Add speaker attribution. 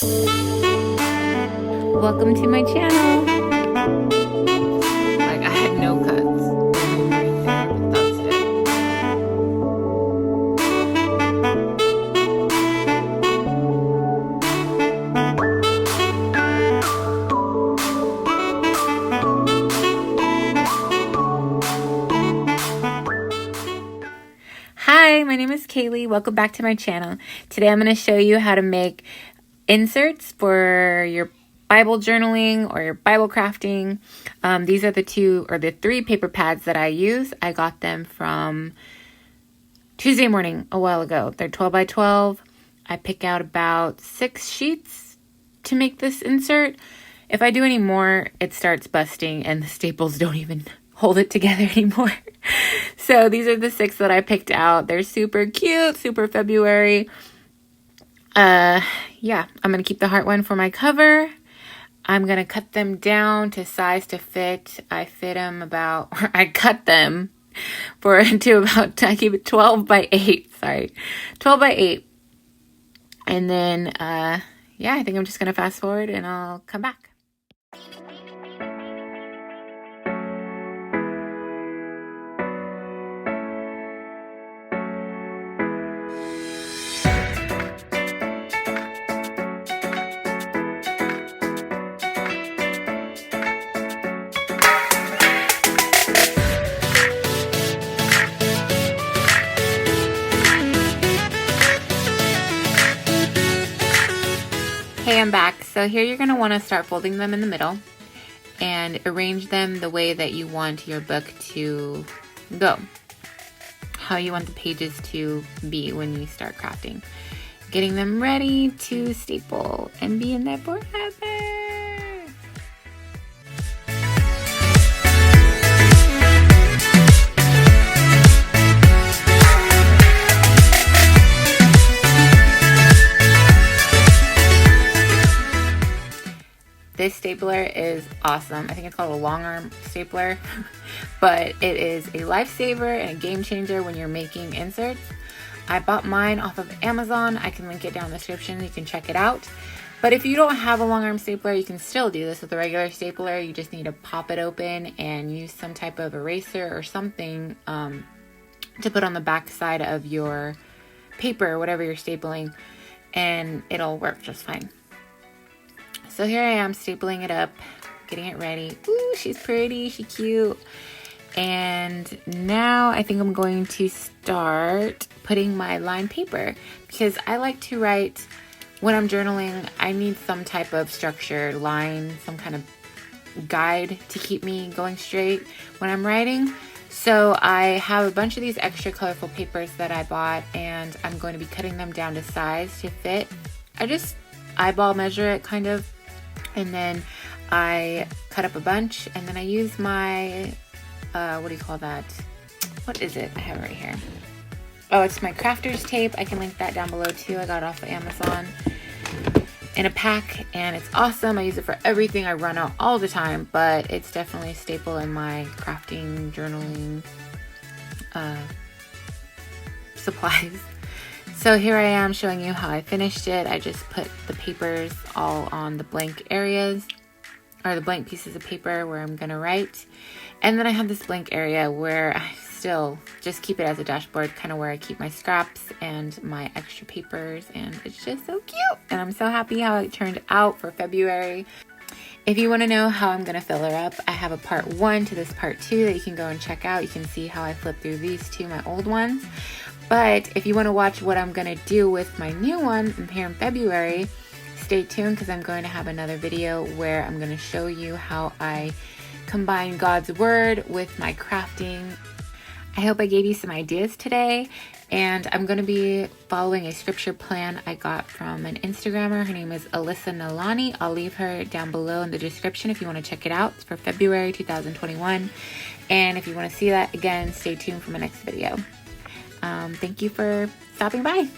Speaker 1: Welcome to my channel. Like, I had no cuts. Right there, but that's it. Hi, my name is Kaylee. Welcome back to my channel. Today I'm going to show you how to make inserts for your Bible journaling or your Bible crafting. These are the three paper pads that I use. I got them from Tuesday Morning a while ago. They're 12 by 12. I pick out about 6 sheets to make this insert. If I do any more, it starts busting and the staples don't even hold it together anymore. So these are the 6 that I picked out. They're super cute, super February. Yeah, I'm going to keep the heart one for my cover. I'm going to cut them down to size to fit. I cut them I keep it 12 by 8, sorry. 12 by 8. And then, yeah, I think I'm just going to fast forward and I'll come back. Hey, I'm back. So here you're going to want to start folding them in the middle and arrange them the way that you want your book to go. How you want the pages to be when you start crafting. Getting them ready to staple and be in there forever. This stapler is awesome. I think it's called a long arm stapler, but it is a lifesaver and a game changer when you're making inserts. I bought mine off of Amazon. I can link it down in the description. You can check it out. But if you don't have a long arm stapler, you can still do this with a regular stapler. You just need to pop it open and use some type of eraser or something to put on the back side of your paper, whatever you're stapling, and it'll work just fine. So here I am stapling it up, getting it ready. Ooh, she's pretty, she's cute. And now I think I'm going to start putting my lined paper because I like to write when I'm journaling. I need some type of structure, line, some kind of guide to keep me going straight when I'm writing. So I have a bunch of these extra colorful papers that I bought and I'm going to be cutting them down to size to fit. I just eyeball measure it kind of. And then I cut up a bunch and then I use my, what do you call that? What is it? I have it right here. Oh, it's my crafter's tape. I can link that down below too. I got it off of Amazon in a pack and it's awesome. I use it for everything. I run out all the time, but it's definitely a staple in my crafting, journaling supplies. So here I am showing you how I finished it. I just put the papers all on the blank areas, or the blank pieces of paper where I'm gonna write. And then I have this blank area where I still just keep it as a dashboard, kind of where I keep my scraps and my extra papers, and it's just so cute. And I'm so happy how it turned out for February. If you want to know how I'm going to fill her up, I have a part 1 to this part 2 that you can go and check out. You can see how I flip through these two, my old ones. But if you want to watch what I'm going to do with my new one here in February, stay tuned because I'm going to have another video where I'm going to show you how I combine God's Word with my crafting. I hope I gave you some ideas today, and I'm going to be following a scripture plan I got from an Instagrammer. Her name is 𝒞𝓃𝓉𝒶𝒸𝓉. I'll leave her down below in the description if you want to check it out. It's for February 2021. And if you want to see that again, stay tuned for my next video. Thank you for stopping by.